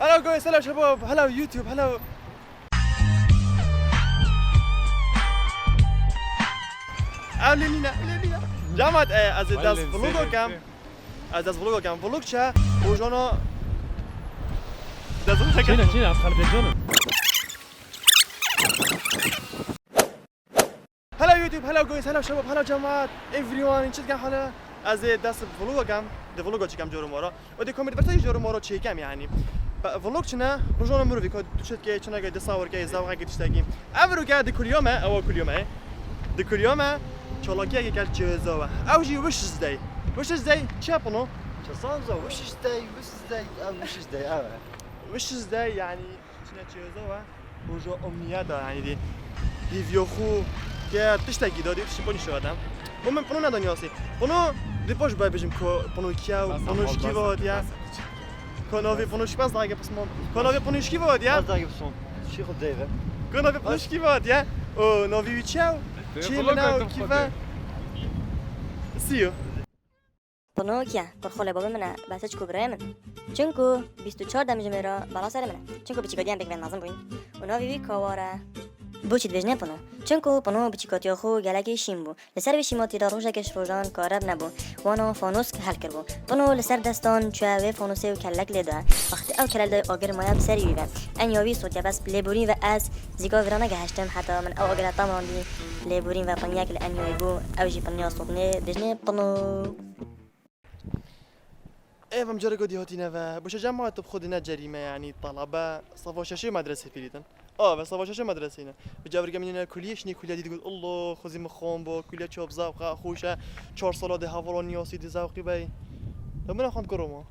هلا جويس، هلا شباب، هلا يوتيوب، هلا. لينا جامعة از داز فلوگو کم از داز فلوگو کم فلوگ چه روزانا داز چی از خالد جانم. هلا يوتيوب، هلا جويس، هلا شباب، هلا جماعة everyone. این چیز کم حالا از داز فلوگو کم ده فلوگو چی کم جورو مارا و ده کامنت برای جورو مارا چی کم یعنی فلوگ چنه روزانا مروی که دوشت که چنه که دساور که زاویه که تشتگیم افرو که ده کلیامه او کلیامه ده کلیامه چالاکی اگه کل جزاوه اوجی وش ازدی چه پنو تصانزا وش ازدي يعني شنو جزاوه وجو امنيات يعني دي فيوخو که تشتگی دادی چی پنی شدم من پنو ندانیاسی پنو دی پاش باید بجیم که پنو کیاو پنوش کی وادیا کناوی پنوش باز داگه پسمون کناوی پنوش کی وادیا داگه پسمون چی خود دیوه کناوی پنوش کی وادیا او ناوی ویچاو چی منو کیفه سیو پنوکیا پر خاله بابا منه بچه کبرای من چونکو 24 دمیجه مرا بالا سر منه چونکو بچیکاتی هم بگوین نازم بوین اونا وی کاواره بوچید وجنه پنو چونکو پنو بچیکاتی خو گلگی شیم بو لسر وی شیماتی دا روژکش روژان کارب نبو وانا فانوس که حل کر بو پنو لسر دستان چوه و فانوسه و کلک لیده وقتی او کلل دای آگر مایا بسری ویوه انیاوی صوتیا بس لیبورین و از زیگا ورانه گهشتم حتی من او آگر تامان دی لیبورین و پنیاک لانیاوی بو او جی پنیا صوتنه دجنه پنو ايوه مجرد قد يهوتينا باش جماعة بخدنا جريمة يعني طلبة صفوا شاشة مدرسة فيريتن بس صفوا شاشة مدرسينا بجابر مننا كلية شني كلية دي تقول الله خذي مخون بو كلية شوب زاوقة خوشة 4 سالا ده هافولون ياسي دي زاوقي باي طب من خاند كروما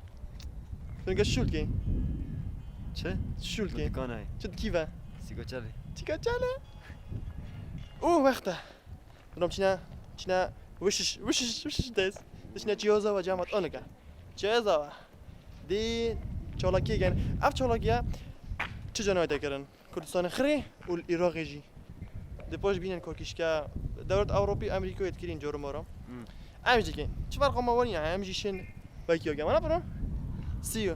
فين شول كي چه شول كي دکانه شد كيفا سیگا چلی تيكا جاله وقته رام چنا وش دايس دشنا جيوزا وجامعة اونكا جزاوه دی چالاکی گن اف چالاکیه چه جنایت کردن کردستان خری و العراق جی دی پاش بینن کوکیشکا دولت اروپی امریکا اتکرین جورو مارا امجی که چه فرق ما وانی امجی شن باکی گم انا برام سیو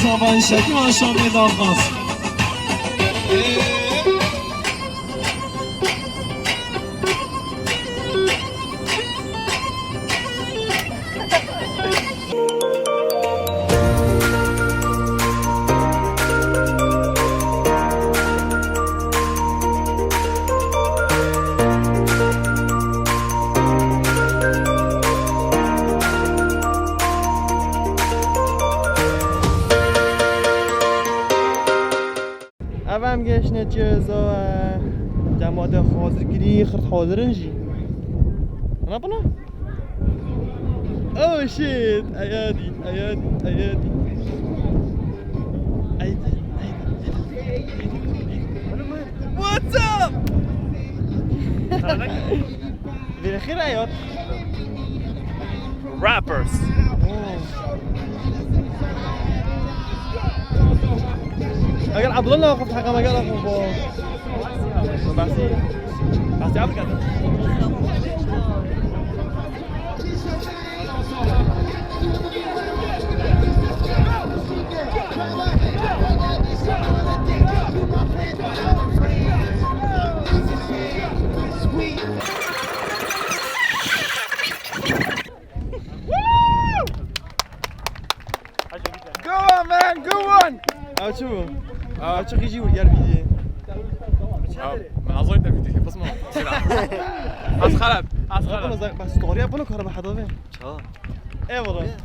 زبان شکی ما شامل دامغاز افهم گشنه جزاوه جماعت حاضرگیری خرد حاضرنجی انا بنا اوه شيت ايادي واتساب بالاخير ايوت Rappers. اگر عبدالله وقفت حقا ما قال اخو بحثي عبد كذا Go on, man, go on! او شو او شو يجي ويقال فيديو من أظن ده فيديو بس ما أسخلت بس ستوري بلو كهرباء حضوه اه ايه والله ايه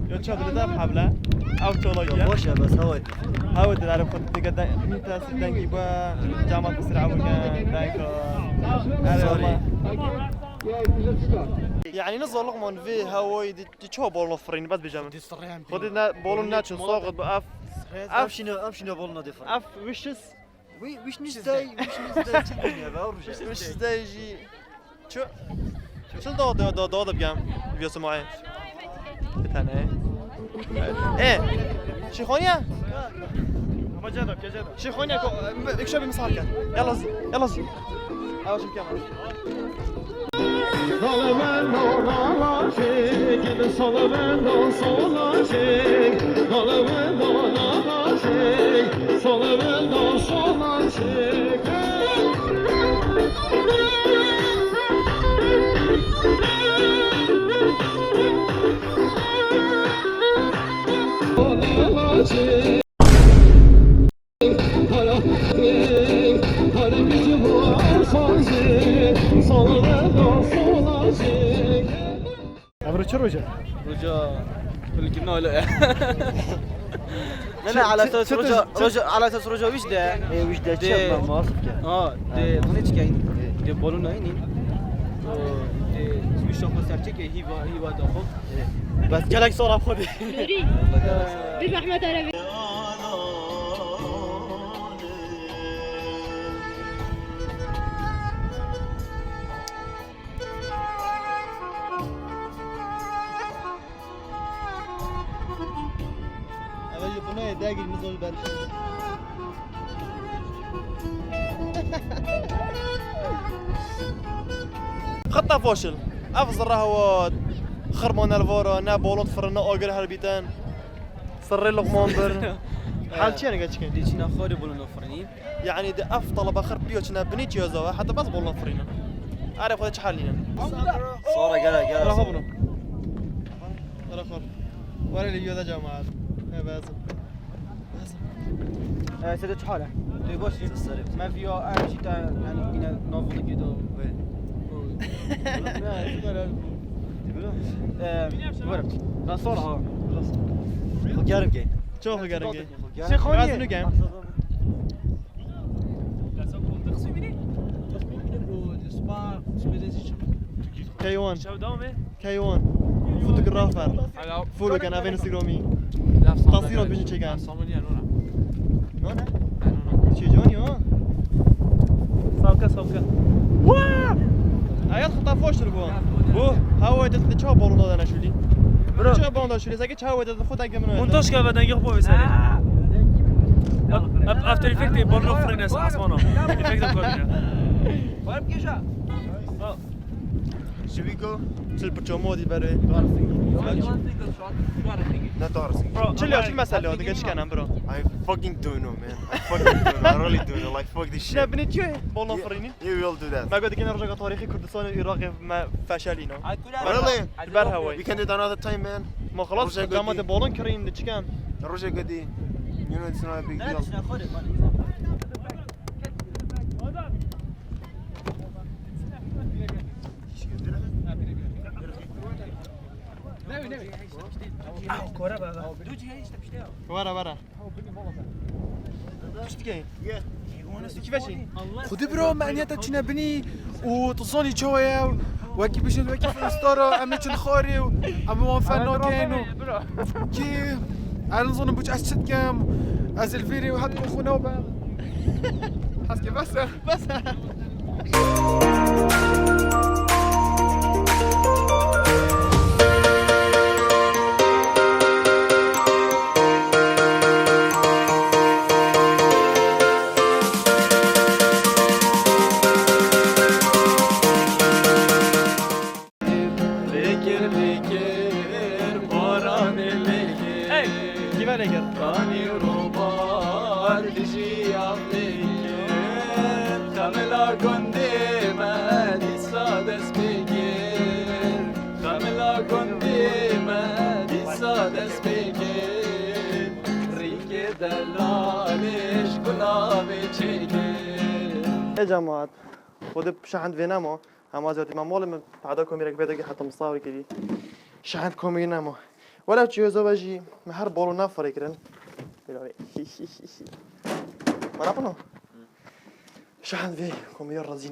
يا تشاد اللي حبله او تشولوجيا باشا بس هودي هاود تعرف كنت قد انت سدنجي با جامعة مصر عوكا دايكو سوري يعني نزل لقمون في هواي دي تشو بول نفرين بس بجامل خدنا بول ناتشن صاغد باف امشي بولنا دفر اف وشس وش نستاي يا باورجا وش ازاي يجي شو دو بجام فيديو معي تاني ايه شيخونيا ما جدك يا جدك شيخونيا اكشف مسارك يلا يلا اول شيء كمان عبر شو رجع اللي جبناه لا لا على اساس رجع على اساس رجع وش ده ايه وش ده شاب ما ده ضنيت كاين ده بولونا هيني ده سويش شوفو سرتك هيوا داخل بس جالك صورة خذي بالرحمة ربي أنا يبغى داقي نزول البرش خطة فوشل أفضل هو خرمون الفورو نا بولون فرنا أوجر هالبيتان صري لقمون بر حال شيء أنا قلت كين دي شنا خوري بولونا فرنين يعني ده أفضل بخر بيوتنا بنيتي وزوا حتى بس بولون فرينا أعرف هذا حالينا صورة قال راح ابنه راح خر ولا اللي يودا جماعة بس سدت حاله ده باش ما فيه أهم شيء يعني بينا نافذ كده ورد لا صورة ها قارب جاي شوف قرنجي شيخوني. غازنو جيم كيوان كيوان فوتوغرافر فولو كان في انستغرامي تصويره بيجي كان نونا شي جوني ها ساوكا ايات خطا فوش البو بو هاو تشو بولو انا شولي چه بولو شولي زاكي چاو ده خود اگه من مونتاژ که بدن یخ بوی سری افتر افکت بولو فرینس اسمانا افکت کنه Should we go? چل پچومو دی بره Not Tarzan. چل مسئله دیگه چیکارم برو I fucking don't know, man. I fucking don't know. I really don't know. Like, fuck this shit. نبني تيو بولو فريني You will do that. ما قلت لك نرجع تاريخي كردستان العراق ما فشلينا Really? البر هواي We can do it another time, man. ما خلاص رجع جامعة قدي. بولون كرين تشكان Roger Gadi. You know it's not a big deal. ورا تشتكي كيفاشي خدي برو معناتها تشنا بني وتصوني شوية وكي باش نوكي في الستارة أمي خوري أمي وانفانو كانوا كي أنا نظن بوش أشتت كام أزل فيري وحد خونا وبعض حسكي بس كيف عليك Della يا جماعة خود شحن فينامو هم زيادة ما مول من بعدا كوميرك بدك حتى مصور كذي شحن كومينامو ولا تشيو زواجي مهر بولو نافر يكرن ما نابنو شحن في كومير رزي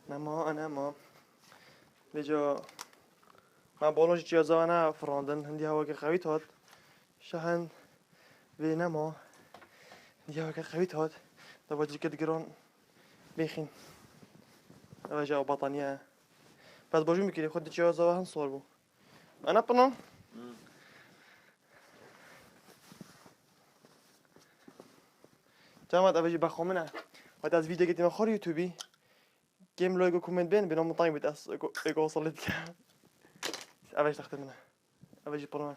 نامو أنا ما بيجو ما بولوش تشيو زوانا فراندن هندي هوا كخويت هاد شحن في نامو هندي هوا كخويت هاد دواجي كدقرون بيخين أنا جاوا بطانية بس بوجو مكيري خد تشيو زوا هنصور بو أنا بنو جامعة أبجي بخومنا وقت از فيديو قديم خور يوتيوبي جيم لوجو كومنت بين مطايم بتأس إيجو وصلت كا أبجي تختمنا أبجي برنا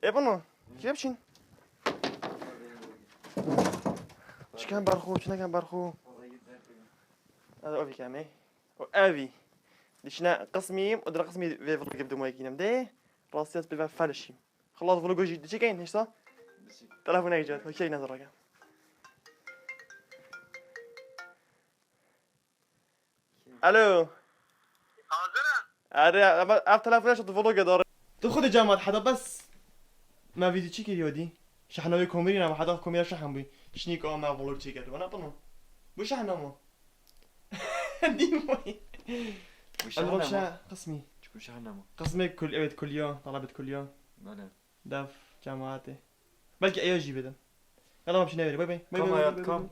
إيه بنو كيف بشين شو كان برخو شو كان برخو هذا أبي كامي أبي دشنا قسمي ودر قسمي في فلوق بدو ما يكينم ده راسيات بالفعل فلشيم خلاص فلوق جديد شو كاين إيش صار تلفون يجي وكي نظر رجع الو حاضر اف تلفونش تو فلوق داره تو خود جماعت حدا بس ما فيديو چی کردی ودی شحنوی کومری نم حدا کومری شحن بی شنیک ما فلوق چی کرد وانا بنو بو شحنمو ديموي الغشاء قسمي تكون شحنمو قسمي كل ابد كل يوم طلبت كل يوم بله داف جامعاتي بلكي ايو جي بدن يلا ما مشينا باي باي كم يا كم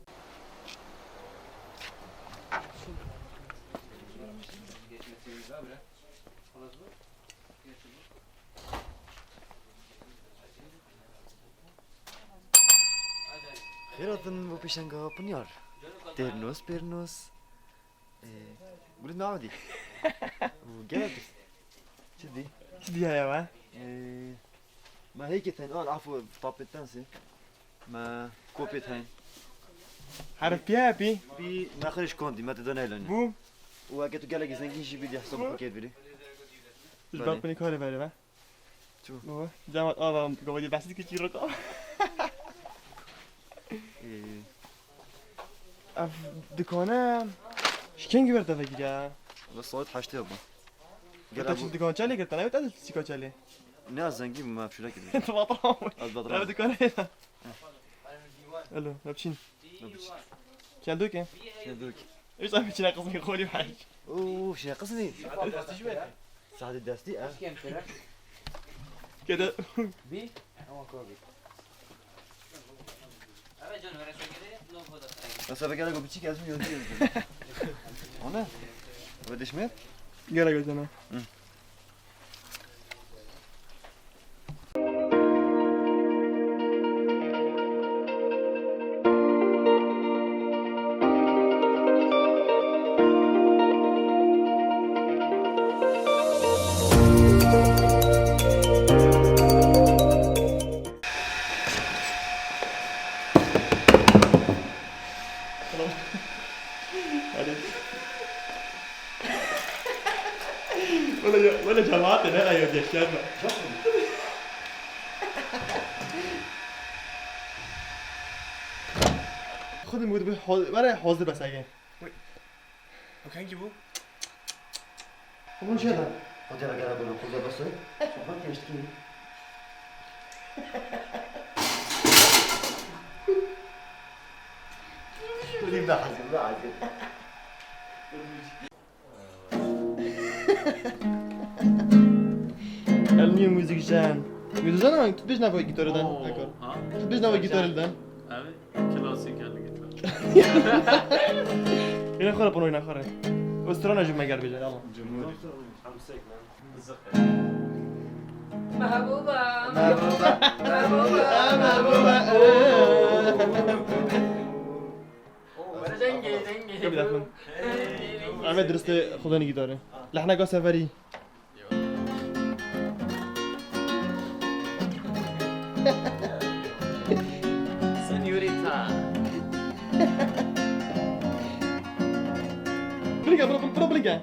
خير اظن بيشنغا بنيار تيرنوس بيرنوس قلت نعودي وجابس شدي شدي يا وا ما هيك ثاني العفو طابت تنسي ما كوبي ثاني عارف بيها بي بي ما خرج كوندي ما تدوني لنا بو وقت قال لك زنقين شي بدي احسب بكيت بدي مش باقي كوري بالي با شو هو جامعة اه قولي بحث كتير رقم اف دكانه شكين جبرت فيك بس صوت حاجتي ابا قلت شو دكان تشالي قلت انا بتعرف سيكو تشالي ناس زنقين ما بشو لك انت بطرام لا البطران دكان هنا الو لابشين كان دوكي شدوك ايش صار فيك قصدي خولي بحاج اوه شي قصني سعد الداستي كده بي هو كوبي بس بقى لك بتشيك لازم يودي انا بديش مات يلا قلت انا ولا جماعتنا لا يا ديشان خذ المود ولا حوض بس اجي اوكي نجيبه وش هذا خذ لك انا بقول خذ بس شوف انت اشتكي تقولي لا حزين لا حزين النيو موزيك جان موزيك جان تو بيش نافو جيتار دان اكور تو بيش نافو جيتار دان Evet, klasik halde gitar. هنا خرب هنا خرب استرانا جمع قلبي يلا Cumhuriyet. محبوبة محبوبة كيف بدك انا درست خذوني جيتار لحنا قا سفري Señorita. بريكا بريكا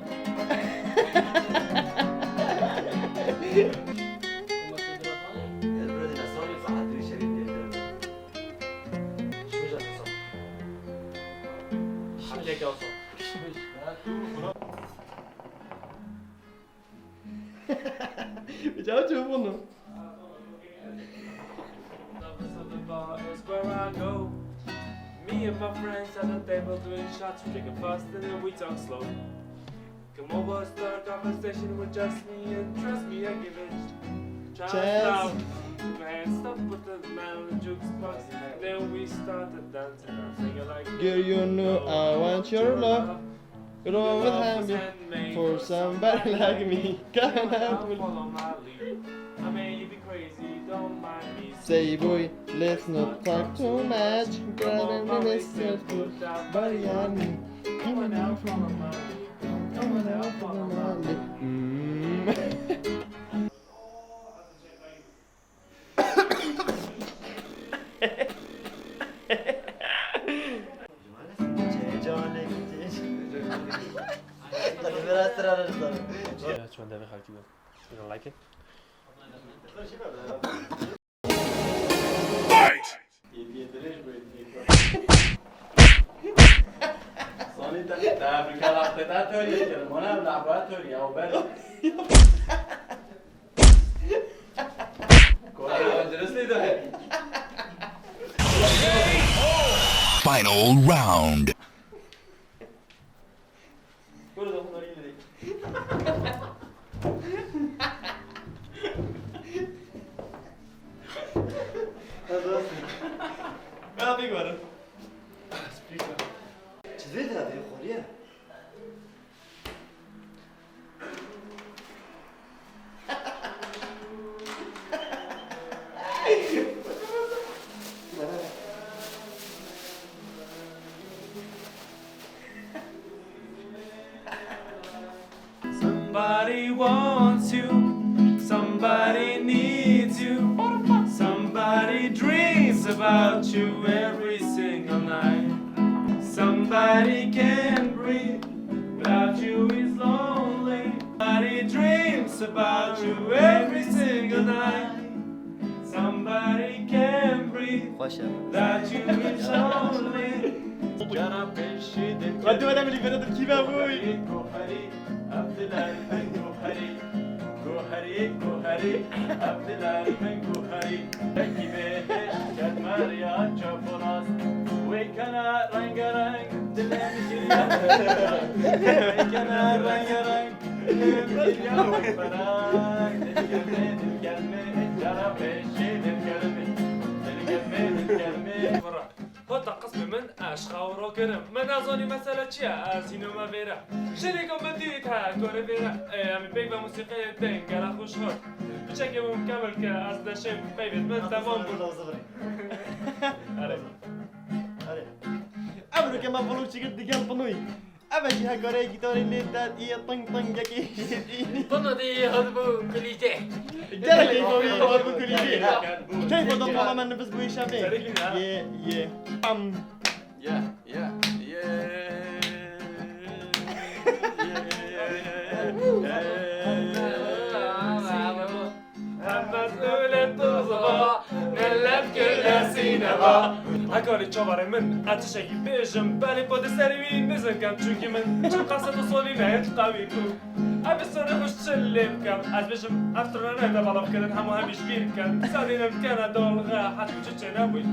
kek olsun. بجاوب تشوفونه The bar is where I go. Me and my friends at the table doing shots, we drinking fast and then we talk slow. Come over, start a conversation with just me, and trust me, I give it. Try Cheers. out. Man, stop with the man on the jukebox. Then we started dancing. I'm singing like, Girl, you know I want your love. Grow with me for somebody like me. Can I follow my lead. I may be crazy, don't mind me. say, boy, let's not talk too much. Girl, and me miss your food. Body on me. Come on out from my Come on out from my That's one that I like. You don't like it? Final round. ما في قرن تزيد هذه خولية Somebody wants you, somebody needs you, somebody dreams about you every single night. Somebody can't breathe without you is lonely. Somebody dreams about you every single night. Somebody can't breathe without you is lonely. ردوا انا اللي بنادم كيف ابوي هوتا قسم من اشخا وروكرم من اظني مسألة چيا سينما فيرا شريكم بديتها كوري فيرا امي بيك موسيقية تنقر خوش هوت بشكل مكمل كأصدا شيء بيبت من تمام امرو كما بلوك شكل دقال طنوي ابجي هكوري جيتوري اللي داد ايه طنق طنق يكي طنو دي هضبو كليتي جرى كيف هو كل شيء كيف ضل والله ما نفس بوي شافين يه بام مسؤولة توزبا نلف كل سينما هكولي تشوفر من اتشاكي بيجم بالي بود سروي نزن كم تشوكي من شو قصة صولي نهاية قويكو أبسنا خوش تشلم كم أزبجم أفترنا نهدا بلا بكرن همو هميش بير كم سادي نمكانا دول غا حتى تشتشي نبوي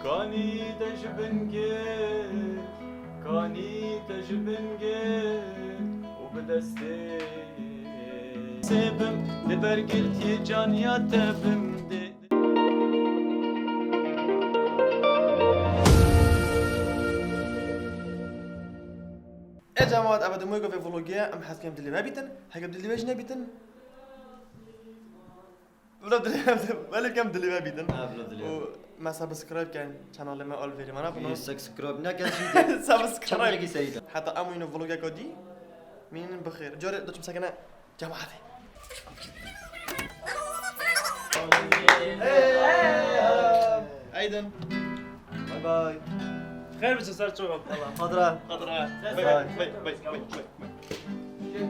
كاني تجبنجي كاني تجبنجي وبدستي سيبم لبرقلتي جان يا تبم دي يا جماعة أبدا مو في فلوجيا أم حاسس كم دلي ما بيتن هاي دلي واش نبيتن ولا كم دلي ما بيتن ما سبسكرايب كان channel ما أول فيديو ما نبغى سبسكرايب ناكل شيء سبسكرايب سيدة حتى أمو فلوجيا كودي مين بخير جوري دوتش مسكنا جماعة سعيدا. باي باي. خير بتشسر شغل والله. خضرة. خضراء. باي. باي باي باي باي باي.